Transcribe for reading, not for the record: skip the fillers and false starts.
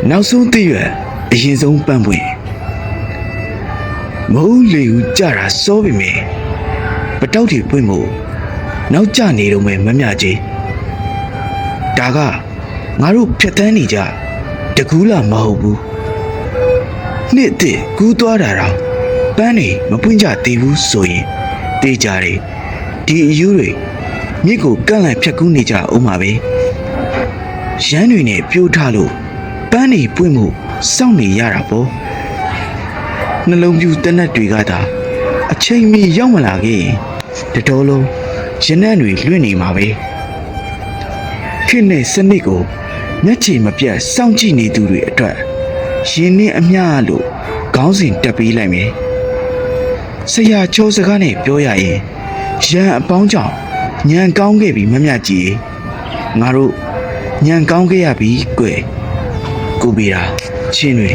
နောက်ဆုံးတည့်ရွယ်အရင်ဆုံးပန်းပွင့်မဟုတ်လေဦးကြတာစောပြီမေပတောက်တွေပွင့်မို့နောက်ကျနေတော့မယ်မမြကြီးဒါကငါတို့ဖြတ်တန်းနေကြတကူးလာမဟုတ်ဘူးနှစ်တစ်ကူးသွားတာတော့ပန်းနေမပွင့်ကြသေးဘူးဆိုရင်တေးကြတယ်ဒီအယူတွေမြစ်ကိုကန့်လန့်ဖြတ်ကူးနေကြအောင်ပါပဲရမ်းတွေနဲ့ပြိုးထားလို့ပန်းနေပွင့်မှုစောင့်နေရတာပေါ့နှလုံးပြူတနက်တွေကသာအချိန်မီရောက်မလာခဲ့ရင်တတော်လုံးရင်နှံ့တွေလွင့်နေမှာပဲခင်းနဲ့စနစ်ကိုမျက်ခြေမပြတ်စောင့်ကြည့်နေသူတွေအတွက်ရင်နှင်းအမျှလို့ခေါင်းစဉ်တက်ပေးလိုက်မယ်ဆရာချောစကားနဲ့ပြောရရင်ရန်အပေါင်းကြောင့်ညံကောင်းခဲ့ပြီမမြတ်ကြီးငါတို့ညံကောင်းခဲ့ရပြီကွယ်ကိုဗီရာချင်းတွေ